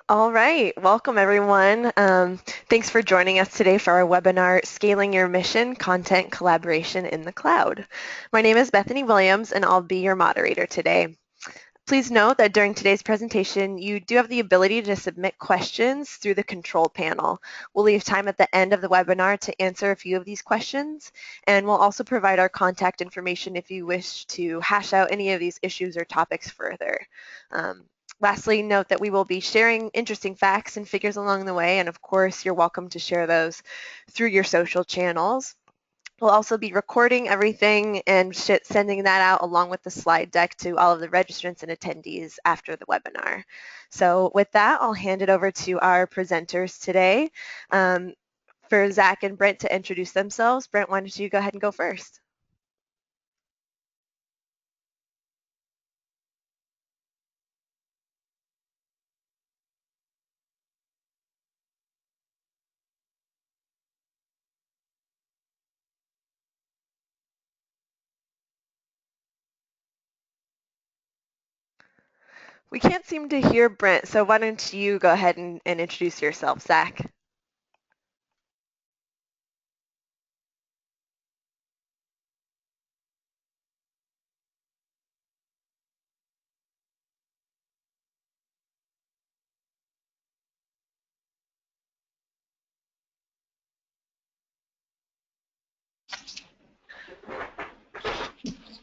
All right, welcome everyone. Thanks for joining us today for our webinar, Scaling Your Mission, Content Collaboration in the Cloud. My name is Bethany Williams and I'll be your moderator today. Please note that during today's presentation, you do have the ability to submit questions through the control panel. We'll leave time at the end of the webinar to answer a few of these questions, and we'll also provide our contact information if you wish to hash out any of these issues or topics further. Lastly, note that we will be sharing interesting facts and figures along the way, and of course, you're welcome to share those through your social channels. We'll also be recording everything and sending that out along with the slide deck to all of the registrants and attendees after the webinar. So with that, I'll hand it over to our presenters today. For Zach and Brent to introduce themselves. Brent, why don't you go ahead and go first? We can't seem to hear Brent, so why don't you go ahead and introduce yourself, Zach?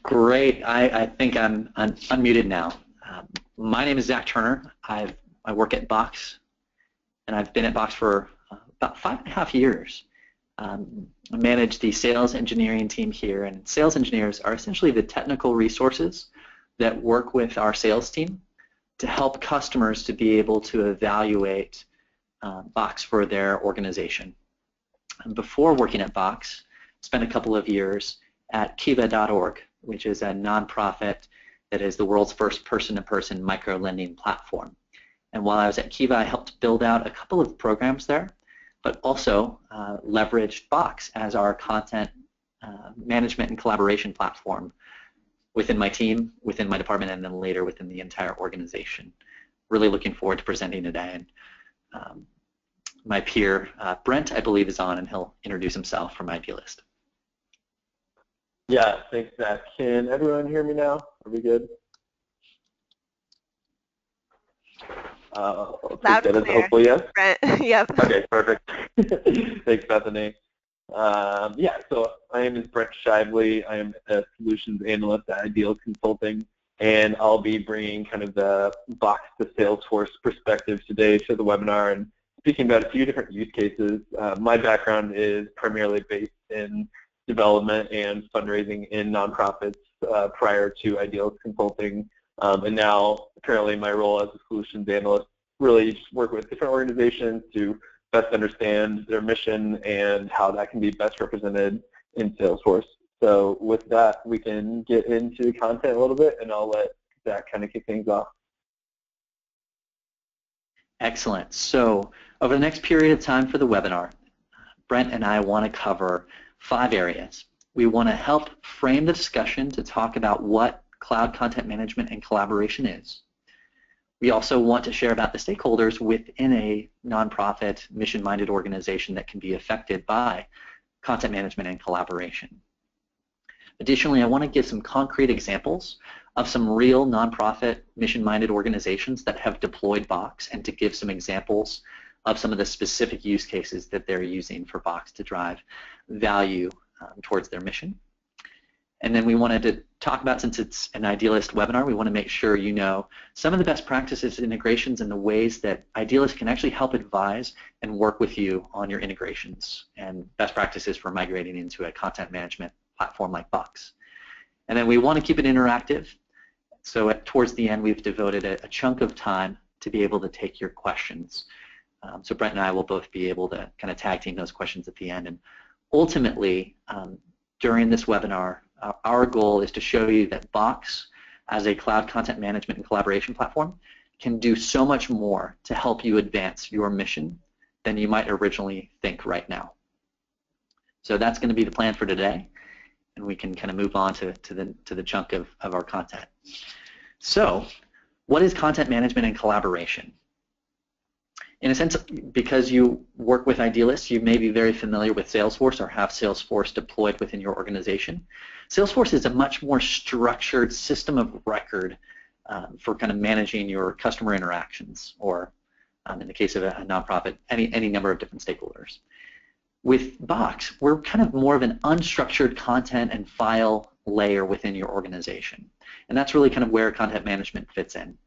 Great. I think I'm unmuted now. My name is Zach Turner. I work at Box, and I've been at Box for about 5.5 years. I manage the sales engineering team here, and sales engineers are essentially the technical resources that work with our sales team to help customers to be able to evaluate Box for their organization. And before working at Box, spent a couple of years at Kiva.org, which is a nonprofit that is the world's first person-to-person micro-lending platform. And while I was at Kiva, I helped build out a couple of programs there, but also leveraged Box as our content management and collaboration platform within my team, within my department, and then later within the entire organization. Really looking forward to presenting today. And my peer, Brent, I believe, is on, and he'll introduce himself from Idealist. Yeah, thanks, Zach. Can everyone hear me now? Are we good? Loud and clear. Hopefully, yes. Brent, yep. Okay, perfect. Thanks, Bethany. Yeah, so my name is Brent Shively. I am a solutions analyst at Ideal Consulting, and I'll be bringing kind of the Box to Salesforce perspective today to the webinar and speaking about a few different use cases. My background is primarily based in development and fundraising in nonprofits prior to Ideal Consulting, and now currently my role as a solutions analyst really just work with different organizations to best understand their mission and how that can be best represented in Salesforce. So with that, we can get into content a little bit, and I'll let Zach kind of kick things off. Excellent. So over the next period of time for the webinar, Brent and I want to cover 5 areas. We want to help frame the discussion to talk about what cloud content management and collaboration is. We also want to share about the stakeholders within a nonprofit, mission-minded organization that can be affected by content management and collaboration. Additionally, I want to give some concrete examples of some real nonprofit, mission-minded organizations that have deployed Box, and to give some examples of some of the specific use cases that they're using for Box to drive value towards their mission. And then we wanted to talk about, since it's an Idealist webinar, we want to make sure you know some of the best practices, integrations, and the ways that Idealist can actually help advise and work with you on your integrations and best practices for migrating into a content management platform like Box. And then we want to keep it interactive. So towards the end, we've devoted a chunk of time to be able to take your questions. So Brent and I will both be able to kind of tag team those questions at the end. And ultimately, during this webinar, our goal is to show you that Box, as a cloud content management and collaboration platform, can do so much more to help you advance your mission than you might originally think right now. So that's going to be the plan for today, and we can kind of move on to the chunk of our content. So what is content management and collaboration? In a sense, because you work with idealists, you may be very familiar with Salesforce or have Salesforce deployed within your organization. Salesforce is a much more structured system of record for kind of managing your customer interactions, or in the case of a nonprofit, any number of different stakeholders. With Box, we're kind of more of an unstructured content and file layer within your organization. And that's really kind of where content management fits in.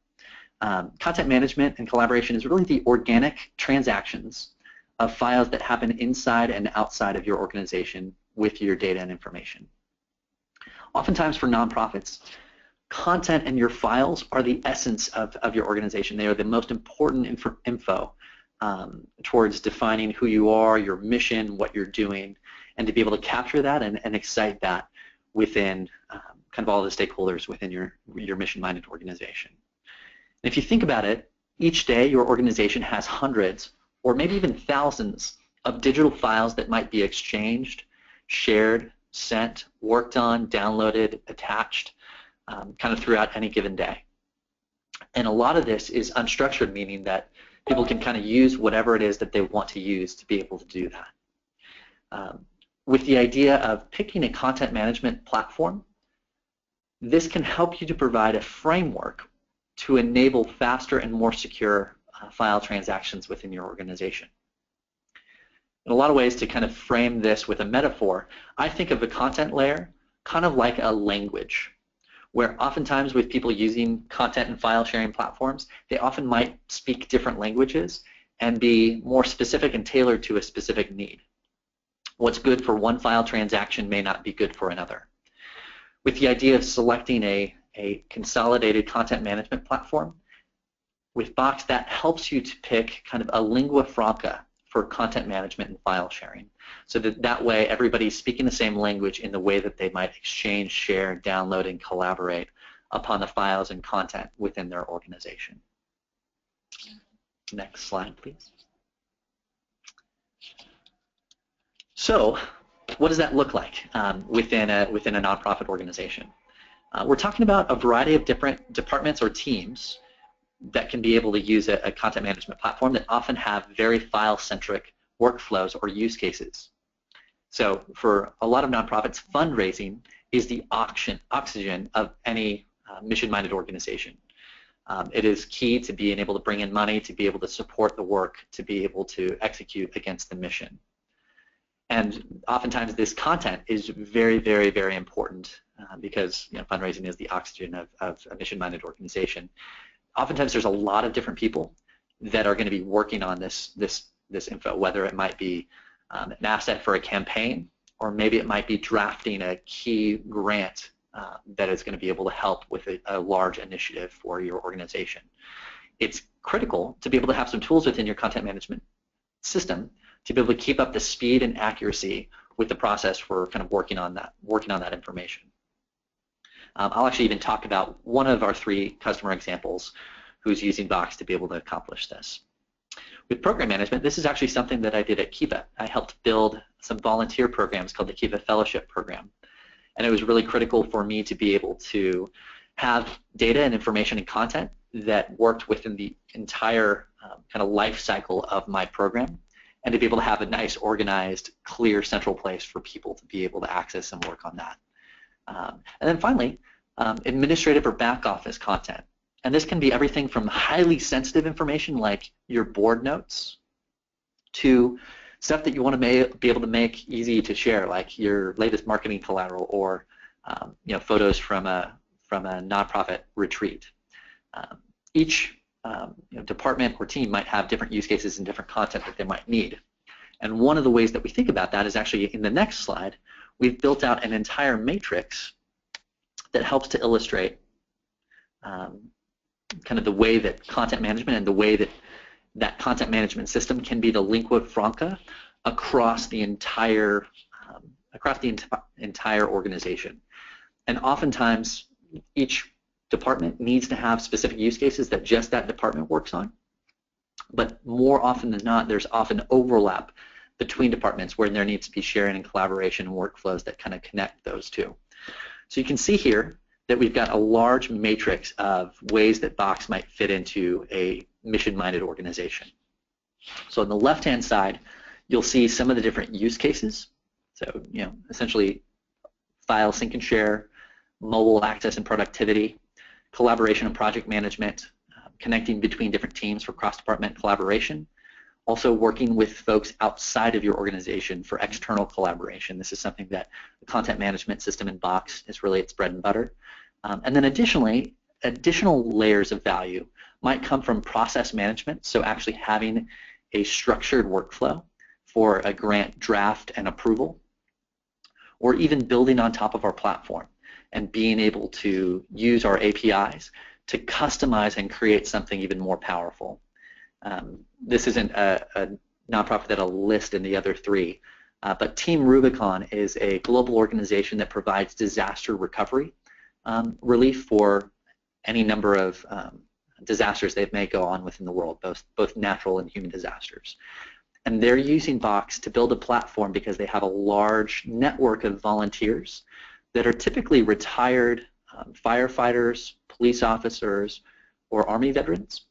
Content management and collaboration is really the organic transactions of files that happen inside and outside of your organization with your data and information. Oftentimes for nonprofits, content and your files are the essence of your organization. They are the most important info towards defining who you are, your mission, what you're doing, and to be able to capture that and excite that within kind of all the stakeholders within your mission-minded organization. And if you think about it, each day your organization has hundreds or maybe even thousands of digital files that might be exchanged, shared, sent, worked on, downloaded, attached, kind of throughout any given day. And a lot of this is unstructured, meaning that people can kind of use whatever it is that they want to use to be able to do that. With the idea of picking a content management platform, this can help you to provide a framework to enable faster and more secure file transactions within your organization. In a lot of ways, to kind of frame this with a metaphor, I think of the content layer kind of like a language, where oftentimes with people using content and file sharing platforms, they often might speak different languages and be more specific and tailored to a specific need. What's good for one file transaction may not be good for another. With the idea of selecting a consolidated content management platform, with Box, that helps you to pick kind of a lingua franca for content management and file sharing, so that way everybody's speaking the same language in the way that they might exchange, share, download, and collaborate upon the files and content within their organization. Next slide, please. So, what does that look like within a nonprofit organization? We're talking about a variety of different departments or teams that can be able to use a content management platform that often have very file-centric workflows or use cases. So for a lot of nonprofits, fundraising is the oxygen of any mission-minded organization. It is key to being able to bring in money, to be able to support the work, to be able to execute against the mission. And oftentimes this content is very, very, very important because fundraising is the oxygen of a mission-minded organization. Oftentimes there's a lot of different people that are going to be working on this info, whether it might be an asset for a campaign, or maybe it might be drafting a key grant that is going to be able to help with a large initiative for your organization. It's critical to be able to have some tools within your content management system to be able to keep up the speed and accuracy with the process for kind of working on that information. I'll actually even talk about one of our 3 customer examples who's using Box to be able to accomplish this. With program management, this is actually something that I did at Kiva. I helped build some volunteer programs called the Kiva Fellowship Program. And it was really critical for me to be able to have data and information and content that worked within the entire kind of life cycle of my program, and to be able to have a nice, organized, clear central place for people to be able to access and work on that. And then finally, administrative or back office content. And this can be everything from highly sensitive information like your board notes to stuff that you want to be able to make easy to share, like your latest marketing collateral or photos from a nonprofit retreat. Each department or team might have different use cases and different content that they might need. And one of the ways that we think about that is actually in the next slide. We've built out an entire matrix that helps to illustrate kind of the way that content management and the way that content management system can be the lingua franca across the entire organization. And oftentimes, each department needs to have specific use cases that just that department works on. But more often than not, there's often overlap between departments where there needs to be sharing and collaboration and workflows that kind of connect those two. So you can see here that we've got a large matrix of ways that Box might fit into a mission-minded organization. So on the left-hand side, you'll see some of the different use cases. So, essentially file sync and share, mobile access and productivity, collaboration and project management, connecting between different teams for cross-department collaboration, also working with folks outside of your organization for external collaboration. This is something that the content management system in Box is really its bread and butter. And then additionally, additional layers of value might come from process management, so actually having a structured workflow for a grant draft and approval, or even building on top of our platform and being able to use our APIs to customize and create something even more powerful. This isn't a nonprofit that I'll list in the other three, but Team Rubicon is a global organization that provides disaster recovery relief for any number of disasters that may go on within the world, both natural and human disasters. And they're using Box to build a platform because they have a large network of volunteers that are typically retired firefighters, police officers, or Army veterans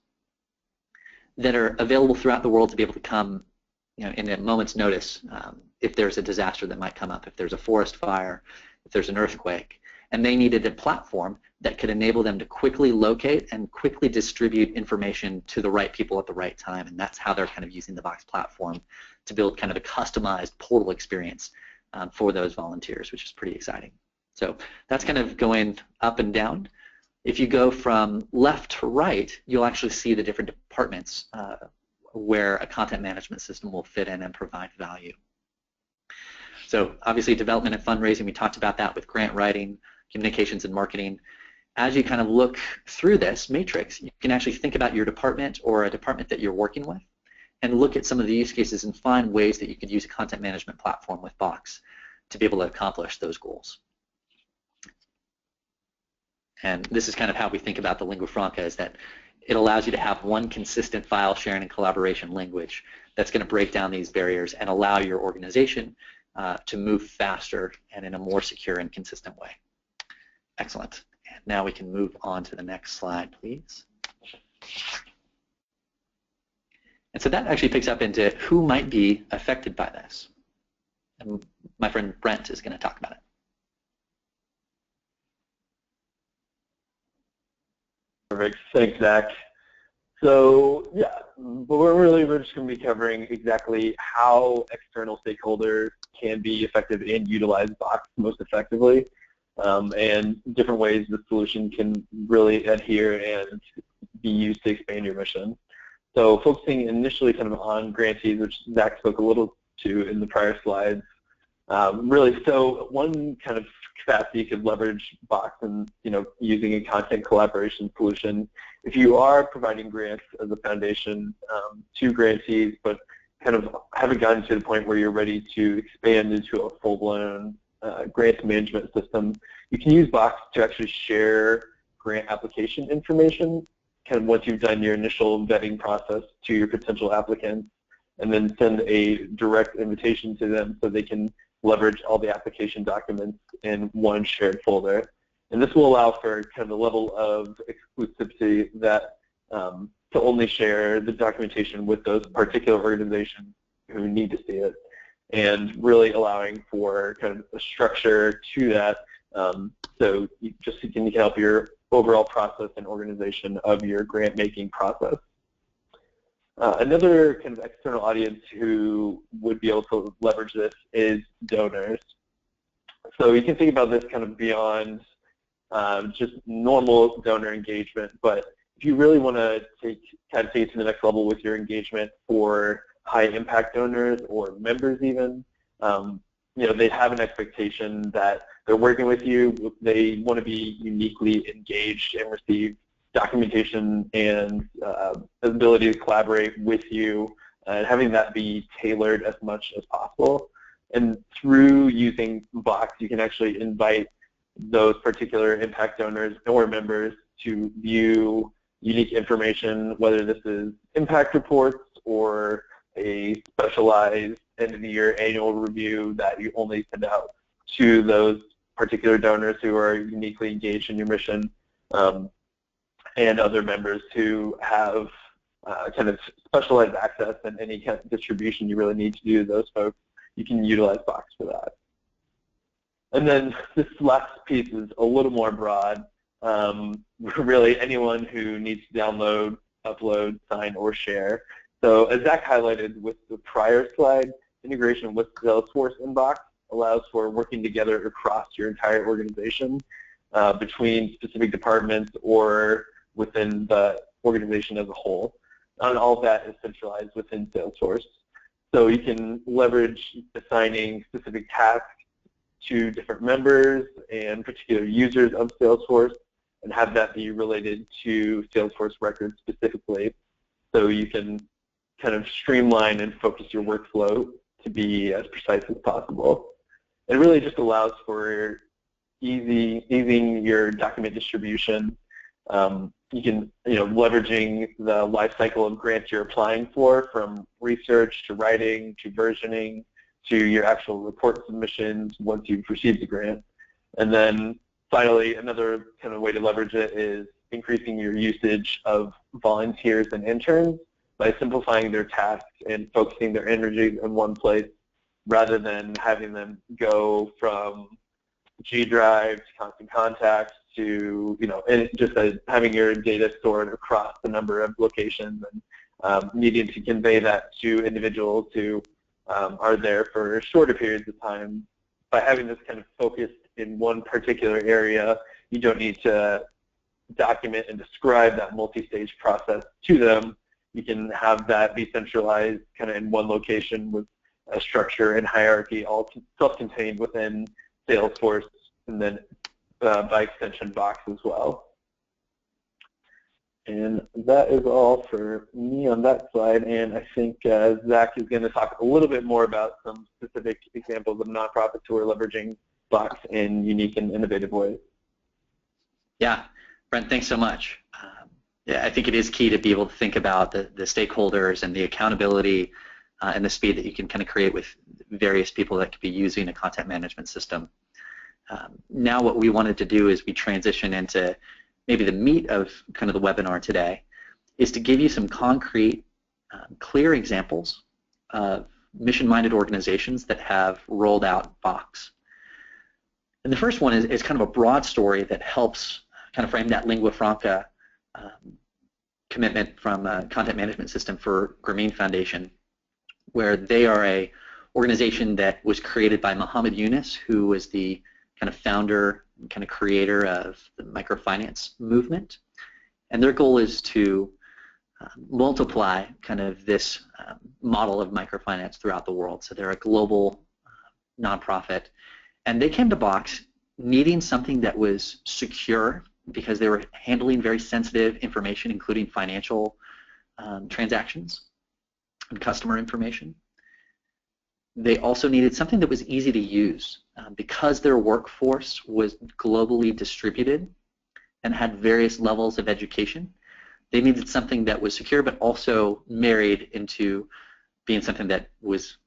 that are available throughout the world to be able to come in a moment's notice if there's a disaster that might come up, if there's a forest fire, if there's an earthquake. And they needed a platform that could enable them to quickly locate and quickly distribute information to the right people at the right time. And that's how they're kind of using the Box platform to build kind of a customized portal experience for those volunteers, which is pretty exciting. So that's kind of going up and down. If you go from left to right, you'll actually see the different departments where a content management system will fit in and provide value. So obviously development and fundraising, we talked about that with grant writing, communications and marketing. As you kind of look through this matrix, you can actually think about your department or a department that you're working with and look at some of the use cases and find ways that you could use a content management platform with Box to be able to accomplish those goals. And this is kind of how we think about the lingua franca, is that it allows you to have one consistent file sharing and collaboration language that's going to break down these barriers and allow your organization to move faster and in a more secure and consistent way. Excellent. And now we can move on to the next slide, please. And so that actually picks up into who might be affected by this. And my friend Brent is going to talk about it. Perfect. Thanks, Zach. So yeah, but we're just going to be covering exactly how external stakeholders can be effective and utilize Box most effectively, and different ways the solution can really adhere and be used to expand your mission. So focusing initially kind of on grantees, which Zach spoke a little to in the prior slides. Really, so one kind of capacity you could leverage Box and using a content collaboration solution. If you are providing grants as a foundation to grantees, but kind of haven't gotten to the point where you're ready to expand into a full-blown grant management system, you can use Box to actually share grant application information kind of once you've done your initial vetting process to your potential applicants, and then send a direct invitation to them so they can leverage all the application documents in one shared folder. And this will allow for kind of a level of exclusivity that to only share the documentation with those particular organizations who need to see it, and really allowing for kind of a structure to that, so you can help your overall process and organization of your grant making process. Another kind of external audience who would be able to leverage this is donors. So you can think about this kind of beyond just normal donor engagement, but if you really want to take it to the next level with your engagement for high impact donors or members even, they have an expectation that they're working with you, they want to be uniquely engaged and receive documentation and ability to collaborate with you, and having that be tailored as much as possible. And through using Box, you can actually invite those particular impact donors or members to view unique information, whether this is impact reports or a specialized end-of-the-year annual review that you only send out to those particular donors who are uniquely engaged in your mission, and other members who have kind of specialized access and any kind of distribution you really need to do to those folks, you can utilize Box for that. And then this last piece is a little more broad. Really anyone who needs to download, upload, sign, or share. So as Zach highlighted with the prior slide, integration with Salesforce Inbox allows for working together across your entire organization between specific departments or within the organization as a whole. And all of that is centralized within Salesforce. So you can leverage assigning specific tasks to different members and particular users of Salesforce and have that be related to Salesforce records specifically. So you can kind of streamline and focus your workflow to be as precise as possible. It really just allows for easing your document distribution. You can, leveraging the life cycle of grants you're applying for, from research to writing to versioning to your actual report submissions once you've received the grant. And then finally, another kind of way to leverage it is increasing your usage of volunteers and interns by simplifying their tasks and focusing their energy in one place rather than having them go from G Drive to Constant Contacts to, and just having your data stored across a number of locations and needing to convey that to individuals who are there for shorter periods of time. By having this kind of focused in one particular area, you don't need to document and describe that multi-stage process to them. You can have that be centralized kind of in one location with a structure and hierarchy all self-contained within Salesforce, and then by extension Box as well. And that is all for me on that slide, and I think Zach is going to talk a little bit more about some specific examples of nonprofits who are leveraging Box in unique and innovative ways. Yeah, Brent, thanks so much. Yeah, I think it is key to be able to think about the stakeholders and the accountability and the speed that you can kind of create with various people that could be using a content management system. Now what we wanted to do is we transition into maybe the meat of kind of the webinar today, is to give you some concrete, clear examples of mission-minded organizations that have rolled out Box. And the first one is kind of a broad story that helps kind of frame that lingua franca commitment from a content management system for Grameen Foundation, where they are a organization that was created by Muhammad Yunus, who was the kind of founder and kind of creator of the microfinance movement. And their goal is to multiply kind of this model of microfinance throughout the world. So they're a global nonprofit. And they came to Box needing something that was secure because they were handling very sensitive information, including financial transactions and customer information. They also needed something that was easy to use because their workforce was globally distributed and had various levels of education. They needed something that was secure but also married into being something that was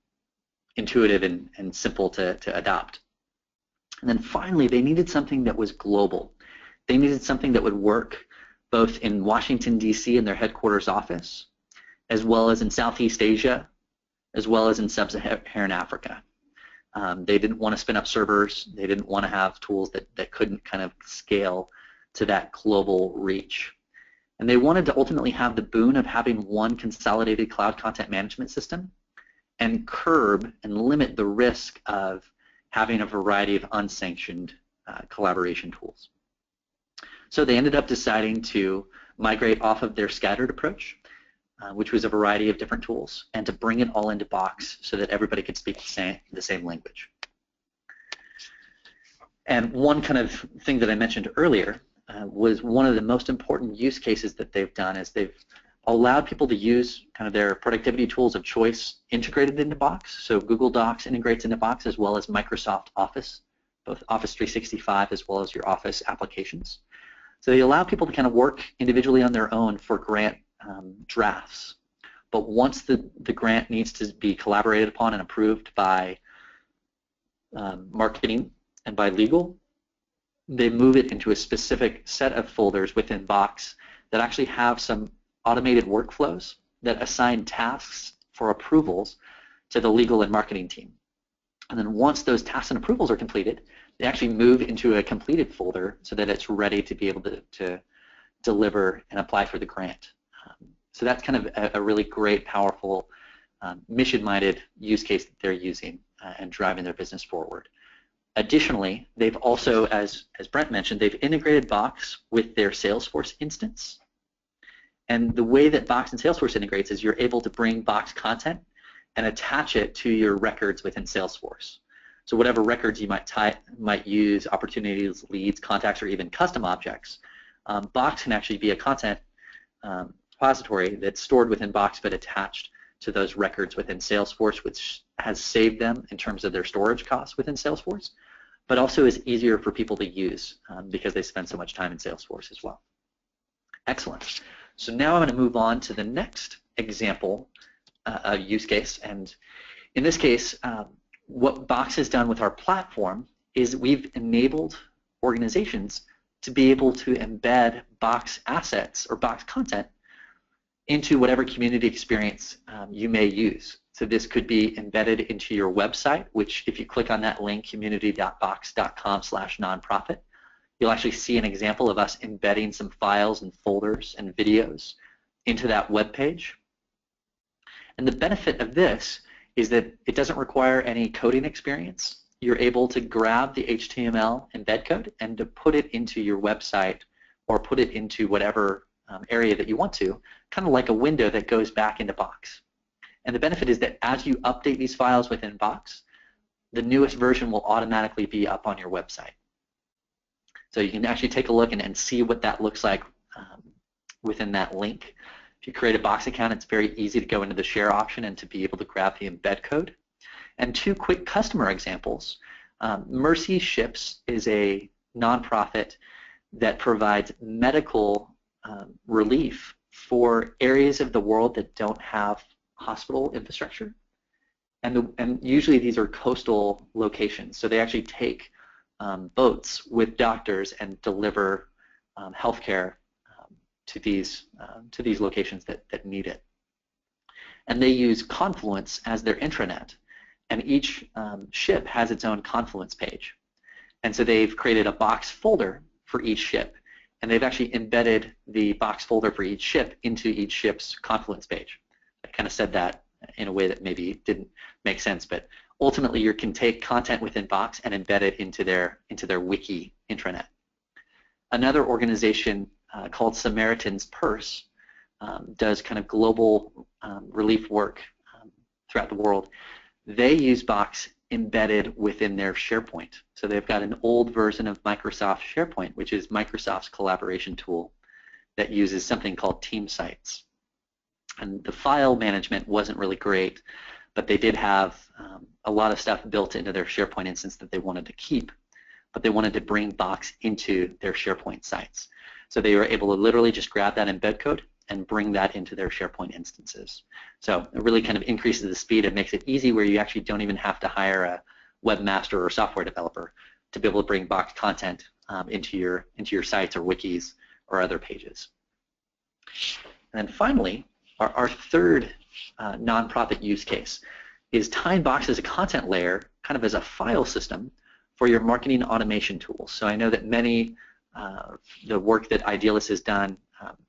intuitive and simple to adopt. And then finally, they needed something that was global. They needed something that would work both in Washington, D.C. in their headquarters office, as well as in Southeast Asia, as well as in sub-Saharan Africa. They didn't want to spin up servers. They didn't want to have tools that couldn't kind of scale to that global reach. And they wanted to ultimately have the boon of having one consolidated cloud content management system and curb and limit the risk of having a variety of unsanctioned collaboration tools. So they ended up deciding to migrate off of their scattered approach, which was a variety of different tools, and to bring it all into Box so that everybody could speak the same language. And one kind of thing that I mentioned earlier was one of the most important use cases that they've done is they've allowed people to use kind of their productivity tools of choice integrated into Box. So Google Docs integrates into Box, as well as Microsoft Office, both Office 365 as well as your Office applications. So they allow people to kind of work individually on their own for grant drafts. But once the grant needs to be collaborated upon and approved by marketing and by legal, they move it into a specific set of folders within Box that actually have some automated workflows that assign tasks for approvals to the legal and marketing team. And then once those tasks and approvals are completed, they actually move into a completed folder so that it's ready to be able to deliver and apply for the grant. So that's kind of a really great, powerful, mission-minded use case that they're using and driving their business forward. Additionally, they've also, as Brent mentioned, they've integrated Box with their Salesforce instance. And the way that Box and Salesforce integrates is you're able to bring Box content and attach it to your records within Salesforce. So whatever records you might use, opportunities, leads, contacts, or even custom objects, Box can actually be a content repository that's stored within Box but attached to those records within Salesforce, which has saved them in terms of their storage costs within Salesforce, but also is easier for people to use because they spend so much time in Salesforce as well. Excellent. So now I'm going to move on to the next example use case, and in this case, what Box has done with our platform is we've enabled organizations to be able to embed Box assets or Box content into whatever community experience you may use. So this could be embedded into your website, which if you click on that link, community.box.com/nonprofit, you'll actually see an example of us embedding some files and folders and videos into that web page. And the benefit of this is that it doesn't require any coding experience. You're able to grab the HTML embed code and to put it into your website or put it into whatever area that you want to, kind of like a window that goes back into Box. And the benefit is that as you update these files within Box, the newest version will automatically be up on your website. So you can actually take a look and see what that looks like within that link. If you create a Box account, it's very easy to go into the share option and to be able to grab the embed code. And two quick customer examples. Mercy Ships is a nonprofit that provides medical relief for areas of the world that don't have hospital infrastructure. And usually these are coastal locations. So they actually take boats with doctors and deliver healthcare to these locations that need it. And they use Confluence as their intranet. And each ship has its own Confluence page. And so they've created a Box folder for each ship. And they've actually embedded the Box folder for each ship into each ship's Confluence page. I kind of said that in a way that maybe didn't make sense, but ultimately you can take content within Box and embed it into their wiki intranet. Another organization called Samaritan's Purse does kind of global relief work throughout the world. They use Box embedded within their SharePoint. So they've got an old version of Microsoft SharePoint, which is Microsoft's collaboration tool that uses something called Team Sites. And the file management wasn't really great, but they did have a lot of stuff built into their SharePoint instance that they wanted to keep, but they wanted to bring Box into their SharePoint sites. So they were able to literally just grab that embed code and bring that into their SharePoint instances. So it really kind of increases the speed and makes it easy where you actually don't even have to hire a webmaster or software developer to be able to bring Box content into your sites or wikis or other pages. And then finally, our third nonprofit use case is tying Box as a content layer, kind of as a file system for your marketing automation tools. So I know that many the work that Idealist has done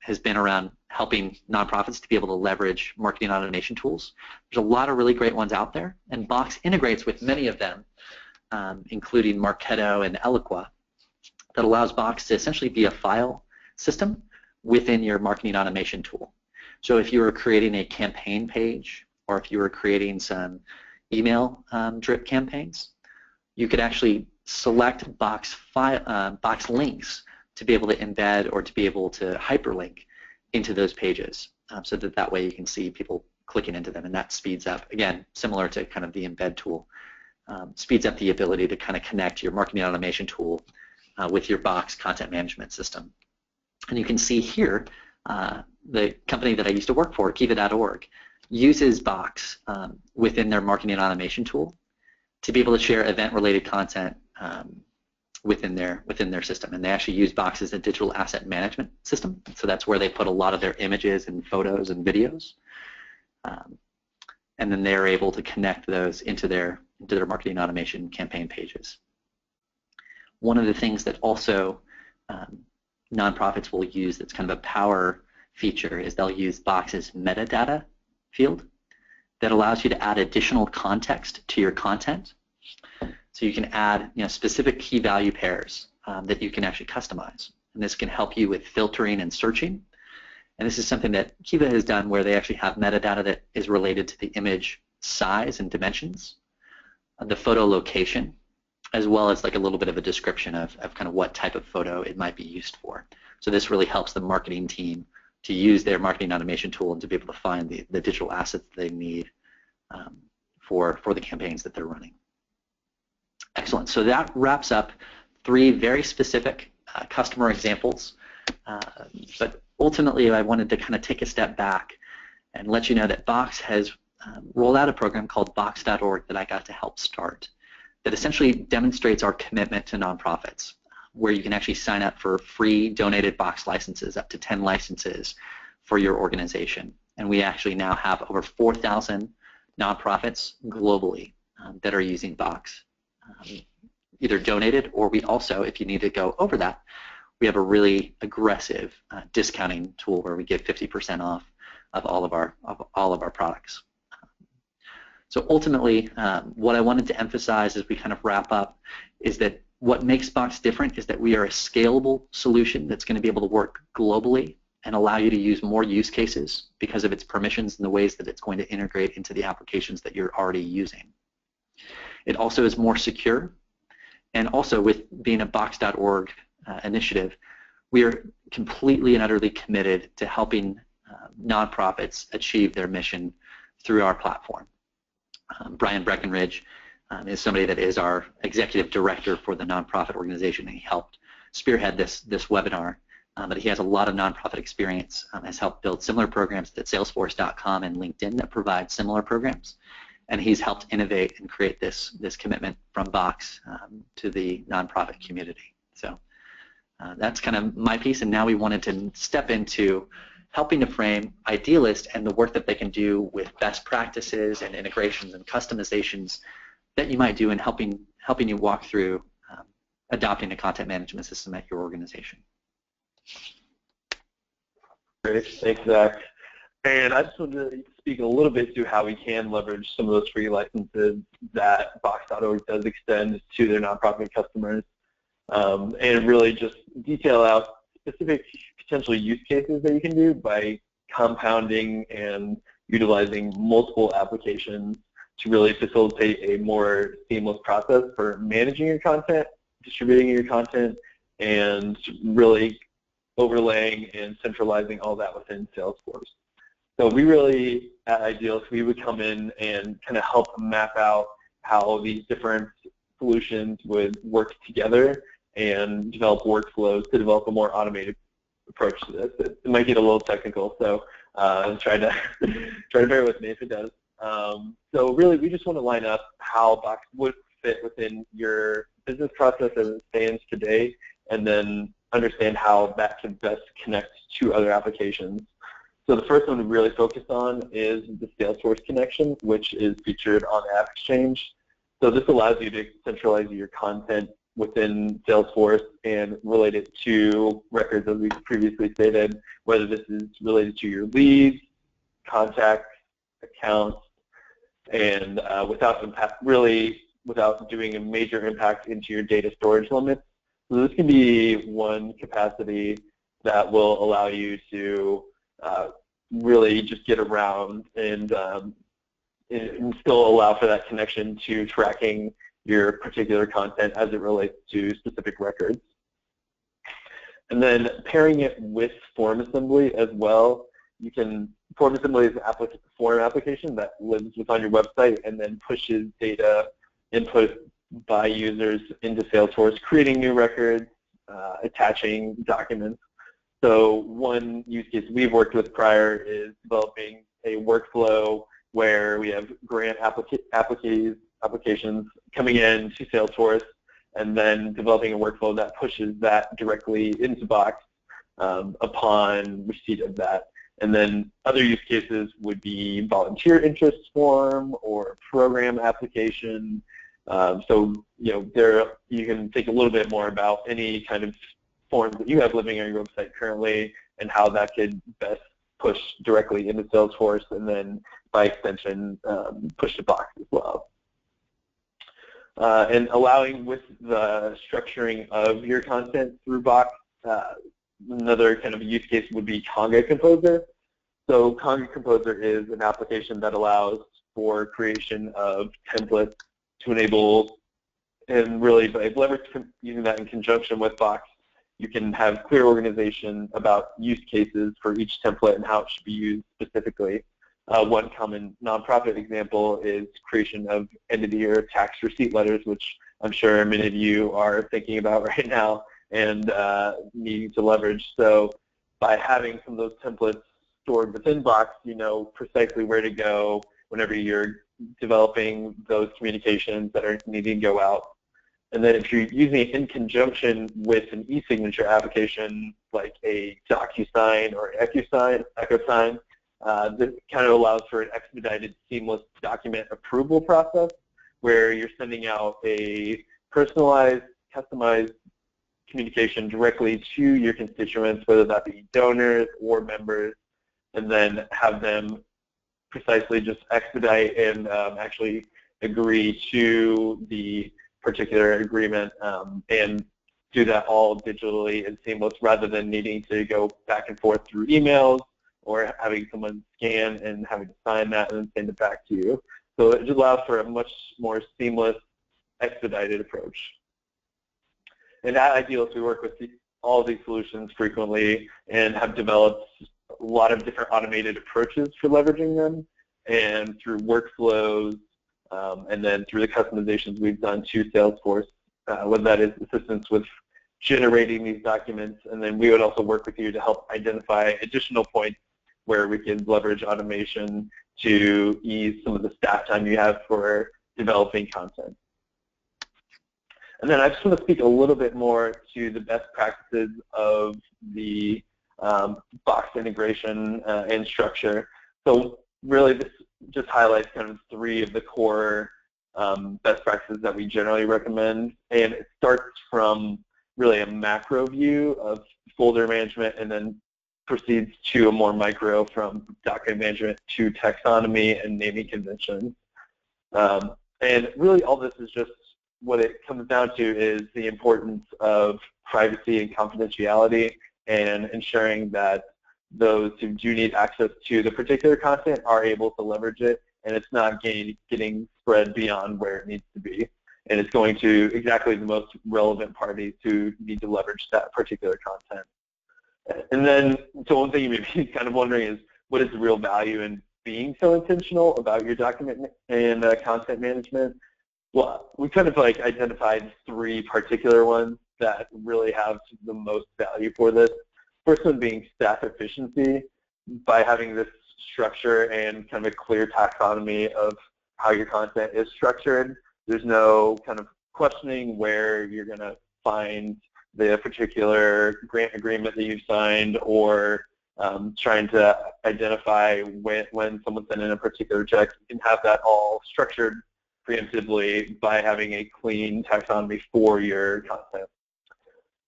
has been around helping nonprofits to be able to leverage marketing automation tools. There's a lot of really great ones out there, and Box integrates with many of them, including Marketo and Eloqua, that allows Box to essentially be a file system within your marketing automation tool. So if you were creating a campaign page, or if you were creating some email drip campaigns, you could actually select Box links to be able to embed or to be able to hyperlink into those pages, so that way you can see people clicking into them, and that speeds up, again, similar to kind of the embed tool, speeds up the ability to kind of connect your marketing automation tool with your Box content management system. And you can see here, the company that I used to work for, Kiva.org, uses Box within their marketing automation tool to be able to share event-related content within their system, and they actually use Box as a digital asset management system. So that's where they put a lot of their images and photos and videos, and then they're able to connect those into their marketing automation campaign pages. One of the things that also nonprofits will use that's kind of a power feature is they'll use Box's metadata field that allows you to add additional context to your content. So you can add specific key value pairs that you can actually customize. And this can help you with filtering and searching. And this is something that Kiva has done where they actually have metadata that is related to the image size and dimensions, the photo location, as well as like a little bit of a description of kind of what type of photo it might be used for. So this really helps the marketing team to use their marketing automation tool and to be able to find the digital assets that they need for the campaigns that they're running. Excellent. So that wraps up 3 very specific customer examples. But ultimately, I wanted to kind of take a step back and let you know that Box has rolled out a program called Box.org that I got to help start that essentially demonstrates our commitment to nonprofits, where you can actually sign up for free donated Box licenses, up to 10 licenses for your organization. And we actually now have over 4,000 nonprofits globally that are using Box, either donated, or we also, if you need to go over that, we have a really aggressive discounting tool where we give 50% off of all of our products. So ultimately, what I wanted to emphasize as we kind of wrap up is that what makes Box different is that we are a scalable solution that's going to be able to work globally and allow you to use more use cases because of its permissions and the ways that it's going to integrate into the applications that you're already using. It also is more secure, and also with being a Box.org initiative, we are completely and utterly committed to helping nonprofits achieve their mission through our platform. Brian Breckenridge is somebody that is our executive director for the nonprofit organization, and he helped spearhead this webinar. But he has a lot of nonprofit experience, has helped build similar programs at Salesforce.com and LinkedIn that provide similar programs. And he's helped innovate and create this commitment from Box to the nonprofit community. So that's kind of my piece, and now we wanted to step into helping to frame Idealist and the work that they can do with best practices and integrations and customizations that you might do in helping you walk through adopting a content management system at your organization. Great, thanks, Zach. And I just wanted to speak a little bit to how we can leverage some of those free licenses that Box.org does extend to their nonprofit customers, and really just detail out specific potential use cases that you can do by compounding and utilizing multiple applications to really facilitate a more seamless process for managing your content, distributing your content, and really overlaying and centralizing all that within Salesforce. So we really, at Idealist, we would come in and kind of help map out how these different solutions would work together and develop workflows to develop a more automated approach to this. It might get a little technical, so try to bear with me if it does. So really, we just want to line up how Box would fit within your business process as it stands today, and then understand how that can best connect to other applications. So the first one we really focus on is the Salesforce connection, which is featured on AppExchange. So this allows you to centralize your content within Salesforce and relate it to records, as we previously stated, whether this is related to your leads, contacts, accounts, and without doing a major impact into your data storage limits. So this can be one capacity that will allow you to really just get around and still allow for that connection to tracking your particular content as it relates to specific records. And then pairing it with form assembly as well. Form assembly is a form application that lives within your website and then pushes data input by users into Salesforce, creating new records, attaching documents. So one use case we've worked with prior is developing a workflow where we have grant applications coming in to Salesforce, and then developing a workflow that pushes that directly into Box upon receipt of that. And then other use cases would be volunteer interest form or program application. So there you can think a little bit more about any kind of forms that you have living on your website currently and how that could best push directly into Salesforce and then by extension push to Box as well. And allowing with the structuring of your content through Box, another kind of use case would be Conga Composer. So Conga Composer is an application that allows for creation of templates to enable, and really by leverage using that in conjunction with Box, you can have clear organization about use cases for each template and how it should be used specifically. One common nonprofit example is creation of end-of-the-year tax receipt letters, which I'm sure many of you are thinking about right now and needing to leverage. So by having some of those templates stored within Box, you know precisely where to go whenever you're developing those communications that are needing to go out. And then if you're using it in conjunction with an e-signature application like a DocuSign or EchoSign, this kind of allows for an expedited, seamless document approval process where you're sending out a personalized, customized communication directly to your constituents, whether that be donors or members, and then have them precisely just expedite and actually agree to the particular agreement and do that all digitally and seamless rather than needing to go back and forth through emails or having someone scan and having to sign that and then send it back to you. So it just allows for a much more seamless, expedited approach. And at Idealist, we work with all of these solutions frequently and have developed a lot of different automated approaches for leveraging them, and through workflows, and then through the customizations we've done to Salesforce, whether that is assistance with generating these documents, and then we would also work with you to help identify additional points where we can leverage automation to ease some of the staff time you have for developing content. And then I just want to speak a little bit more to the best practices of the Box integration and structure. So really this just highlights kind of 3 of the core best practices that we generally recommend, and it starts from really a macro view of folder management and then proceeds to a more micro from document management to taxonomy and naming conventions. And really all this is just what it comes down to is the importance of privacy and confidentiality and ensuring that those who do need access to the particular content are able to leverage it, and it's not getting spread beyond where it needs to be. And it's going to exactly the most relevant parties who need to leverage that particular content. And then, so one thing you may be kind of wondering is, what is the real value in being so intentional about your document and content management? Well, we kind of like identified 3 particular ones that really have the most value for this. First one being staff efficiency. By having this structure and kind of a clear taxonomy of how your content is structured, there's no kind of questioning where you're going to find the particular grant agreement that you've signed, or trying to identify when someone sent in a particular check. You can have that all structured preemptively by having a clean taxonomy for your content.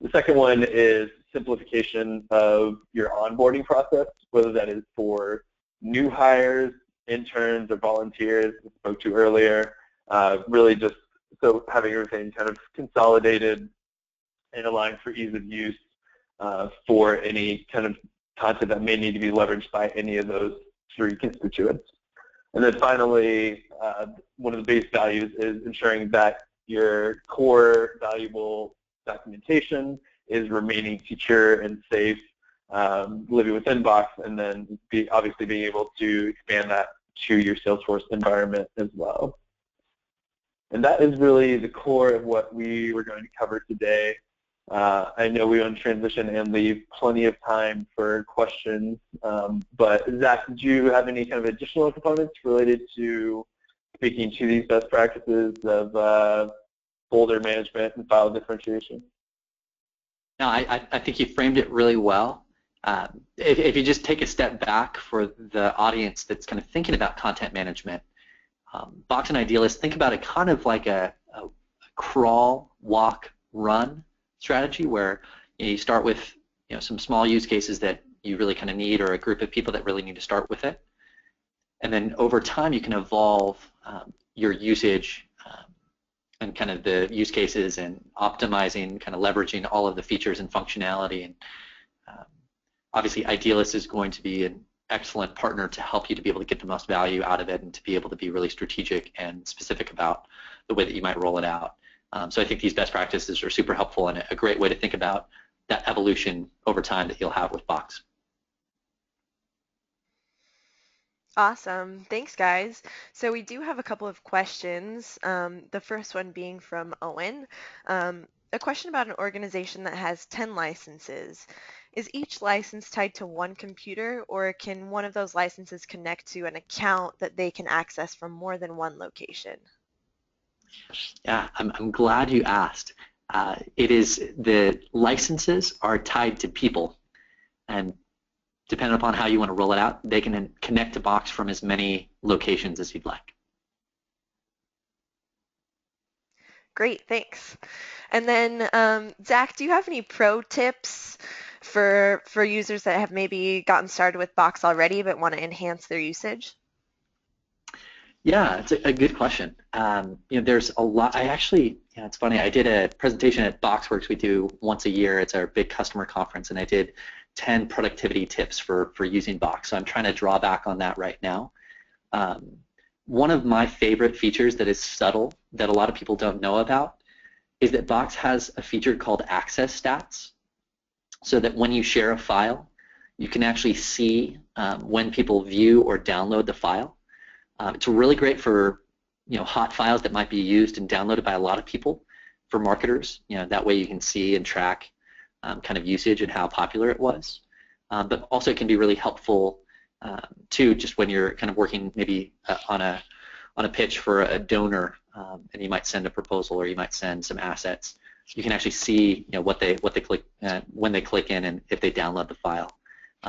The second one is simplification of your onboarding process, whether that is for new hires, interns, or volunteers, we spoke to earlier. Really just so having everything kind of consolidated and allowing for ease of use for any kind of content that may need to be leveraged by any of those 3 constituents. And then finally, one of the base values is ensuring that your core valuable documentation is remaining secure and safe, living within Box, and then obviously being able to expand that to your Salesforce environment as well. And that is really the core of what we were going to cover today. I know we want to transition and leave plenty of time for questions, but Zach, did you have any kind of additional components related to speaking to these best practices of folder management and file differentiation. No, I think you framed it really well. If you just take a step back for the audience that's kind of thinking about content management, Box and Idealist, think about it kind of like a crawl, walk, run strategy where you start with some small use cases that you really kind of need, or a group of people that really need to start with it. And then over time you can evolve your usage and kind of the use cases and optimizing, kind of leveraging all of the features and functionality. And obviously Idealist is going to be an excellent partner to help you to be able to get the most value out of it and to be able to be really strategic and specific about the way that you might roll it out. So I think these best practices are super helpful and a great way to think about that evolution over time that you'll have with Box. Awesome. Thanks, guys. So we do have a couple of questions. The first one being from Owen. A question about an organization that has 10 licenses. Is each license tied to one computer, or can one of those licenses connect to an account that they can access from more than one location? Yeah, I'm glad you asked. The licenses are tied to people, and depending upon how you want to roll it out, they can connect to Box from as many locations as you'd like. Great, thanks. And then, Zach, do you have any pro tips for users that have maybe gotten started with Box already but want to enhance their usage? Yeah, it's a good question. There's a lot. It's funny. I did a presentation at BoxWorks we do once a year. It's our big customer conference, and I did 10 productivity tips for using Box. So I'm trying to draw back on that right now. One of my favorite features that is subtle that a lot of people don't know about is that Box has a feature called access stats, so that when you share a file, you can actually see when people view or download the file. It's really great for hot files that might be used and downloaded by a lot of people for marketers. That way you can see and track kind of usage and how popular it was. But also it can be really helpful too, just when you're kind of working maybe on a pitch for a donor, and you might send a proposal or you might send some assets. You can actually see what they click when they click in and if they download the file.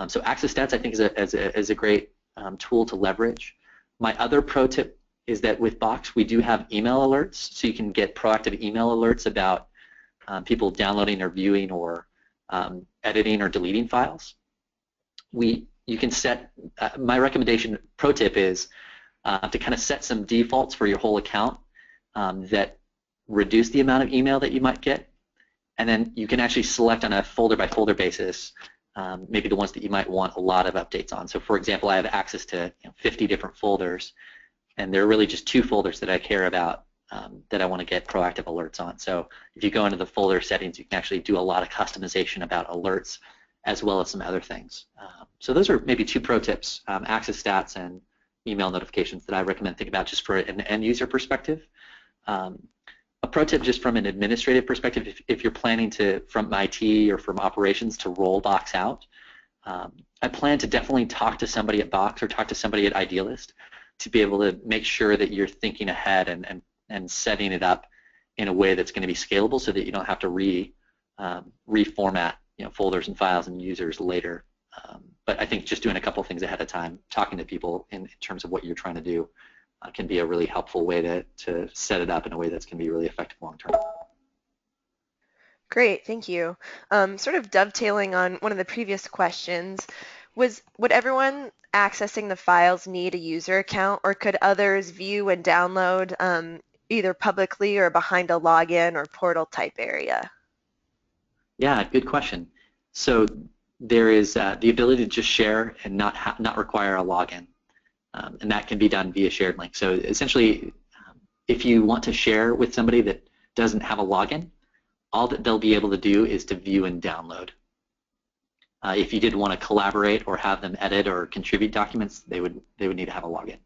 So access stats I think is a great tool to leverage. My other pro tip is that with Box we do have email alerts, so you can get proactive email alerts about people downloading or viewing or editing or deleting files. You can set, my recommendation pro tip is to kind of set some defaults for your whole account that reduce the amount of email that you might get, and then you can actually select on a folder by folder basis maybe the ones that you might want a lot of updates on. So for example, I have access to 50 different folders, and there are really just 2 folders that I care about that I want to get proactive alerts on. So if you go into the folder settings, you can actually do a lot of customization about alerts as well as some other things. So those are maybe 2 pro tips, access stats and email notifications, that I recommend thinking about just for an end user perspective. A pro tip just from an administrative perspective, if you're planning to, from IT or from operations, to roll Box out, I plan to definitely talk to somebody at Box or talk to somebody at Idealist to be able to make sure that you're thinking ahead and setting it up in a way that's going to be scalable, so that you don't have to reformat folders and files and users later. But I think just doing a couple things ahead of time, talking to people in terms of what you're trying to do, can be a really helpful way to set it up in a way that's going to be really effective long term. Great, thank you. Sort of dovetailing on one of the previous questions, would everyone accessing the files need a user account, or could others view and download either publicly or behind a login or portal type area? Yeah, good question. So there is the ability to just share and not require a login, and that can be done via shared link. So essentially, if you want to share with somebody that doesn't have a login, all that they'll be able to do is to view and download. If you did want to collaborate or have them edit or contribute documents, they would need to have a login.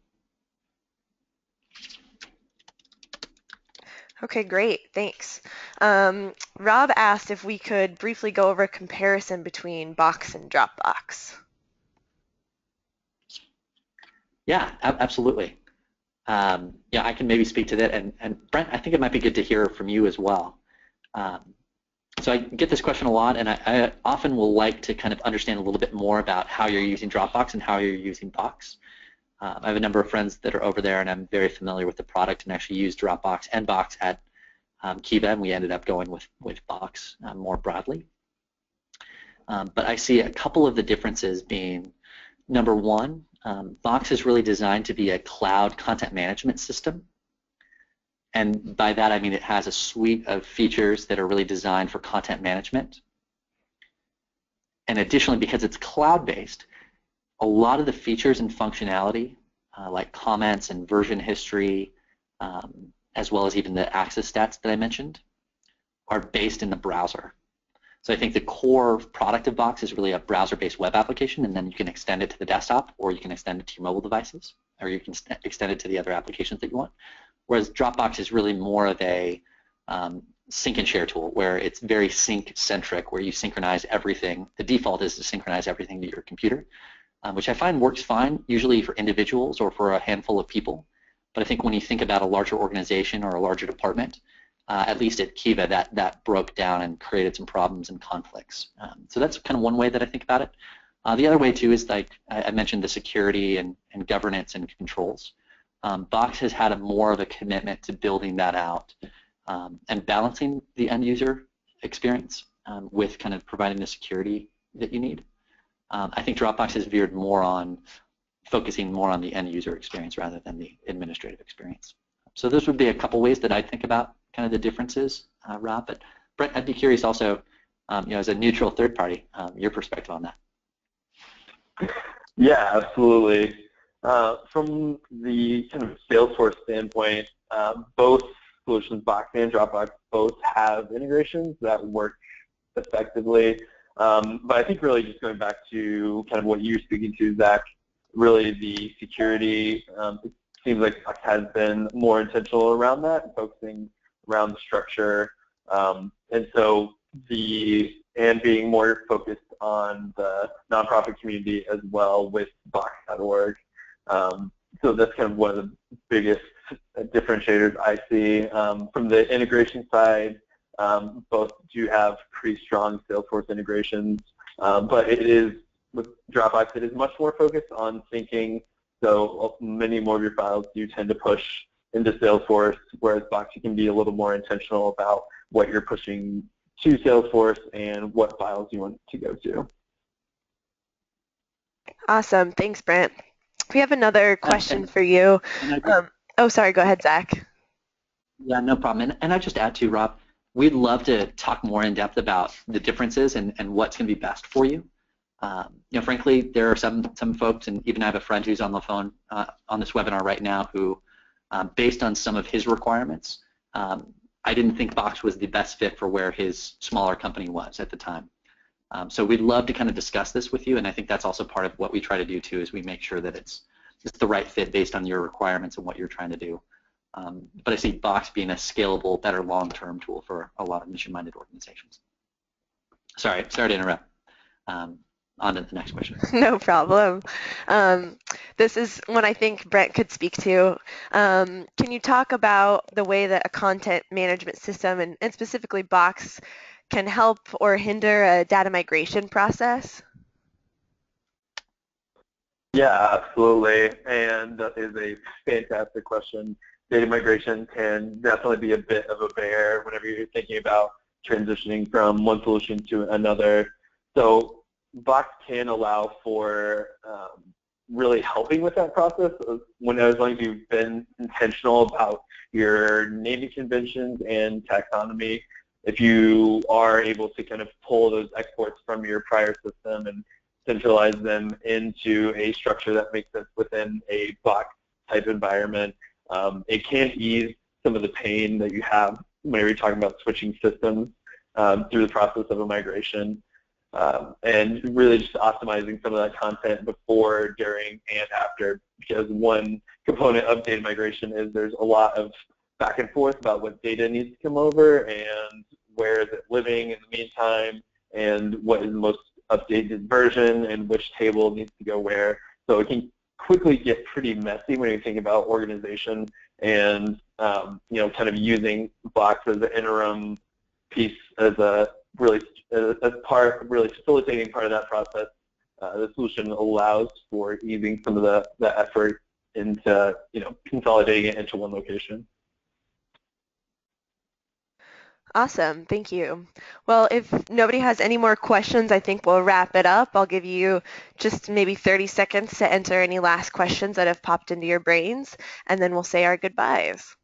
Okay, great, thanks. Rob asked if we could briefly go over a comparison between Box and Dropbox. Yeah, absolutely. Yeah, I can maybe speak to that, and Brent, I think it might be good to hear from you as well. So I get this question a lot, and I often will like to kind of understand a little bit more about how you're using Dropbox and how you're using Box. I have a number of friends that are over there, and I'm very familiar with the product and actually use Dropbox and Box at Kiva, and we ended up going with Box more broadly. But I see a couple of the differences being, number one, Box is really designed to be a cloud content management system. And by that I mean it has a suite of features that are really designed for content management. And additionally, because it's cloud-based, a lot of the features and functionality, like comments and version history, as well as even the access stats that I mentioned, are based in the browser. So I think the core product of Box is really a browser-based web application, and then you can extend it to the desktop, or you can extend it to your mobile devices, or you can extend it to the other applications that you want. Whereas Dropbox is really more of a sync and share tool, where it's very sync-centric, where you synchronize everything. The default is to synchronize everything to your computer, which I find works fine, usually for individuals or for a handful of people. But I think when you think about a larger organization or a larger department, at least at Kiva, that broke down and created some problems and conflicts. So that's kind of one way that I think about it. The other way, too, is like I mentioned the security and governance and controls. Box has had more of a commitment to building that out and balancing the end user experience with kind of providing the security that you need. I think Dropbox has veered more on focusing more on the end user experience rather than the administrative experience. So those would be a couple ways that I think about kind of the differences, Rob. But Brent, I'd be curious also, as a neutral third party, your perspective on that. Yeah, absolutely. From the kind of Salesforce standpoint, both solutions, Box and Dropbox, both have integrations that work effectively. But I think really just going back to kind of what you were speaking to, Zach, really the security, it seems like Box has been more intentional around that and focusing around the structure. And so being more focused on the nonprofit community as well with Box.org. So that's kind of one of the biggest differentiators I see. From the integration side, both do have pretty strong Salesforce integrations, but it is, with Dropbox, it is much more focused on syncing, so many more of your files do tend to push into Salesforce, whereas Box, you can be a little more intentional about what you're pushing to Salesforce and what files you want to go to. Awesome. Thanks, Brent. We have another question for you. Oh, sorry. Go ahead, Zach. Yeah, no problem. And I just add to, Rob, we'd love to talk more in depth about the differences and what's going to be best for you. Frankly, there are some folks, and even I have a friend who's on the phone on this webinar right now who, based on some of his requirements, I didn't think Box was the best fit for where his smaller company was at the time. So we'd love to kind of discuss this with you, and I think that's also part of what we try to do too, is we make sure that it's the right fit based on your requirements and what you're trying to do. But I see Box being a scalable, better long-term tool for a lot of mission-minded organizations. Sorry to interrupt. On to the next question. No problem. This is one I think Brent could speak to. Can you talk about the way that a content management system, and specifically Box, can help or hinder a data migration process? Yeah, absolutely, and that is a fantastic question. Data migration can definitely be a bit of a bear whenever you're thinking about transitioning from one solution to another. So Box can allow for really helping with that process as long as you've been intentional about your naming conventions and taxonomy. If you are able to kind of pull those exports from your prior system and centralize them into a structure that makes sense within a Box type environment, it can ease some of the pain that you have whenever you're talking about switching systems through the process of a migration. And really just optimizing some of that content before, during, and after, because one component of data migration is there's a lot of back and forth about what data needs to come over and where is it living in the meantime and what is the most updated version and which table needs to go where. So it can quickly get pretty messy when you think about organization and kind of using Box as an interim piece as a really really facilitating part of that process. The solution allows for easing some of the effort into consolidating it into one location. Awesome, thank you. Well, if nobody has any more questions, I think we'll wrap it up. I'll give you just maybe 30 seconds to enter any last questions that have popped into your brains, and then we'll say our goodbyes.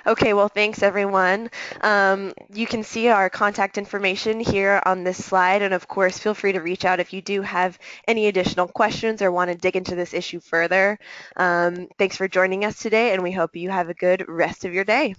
Okay, well, thanks everyone. You can see our contact information here on this slide, and of course, feel free to reach out if you do have any additional questions or want to dig into this issue further. Thanks for joining us today, and we hope you have a good rest of your day.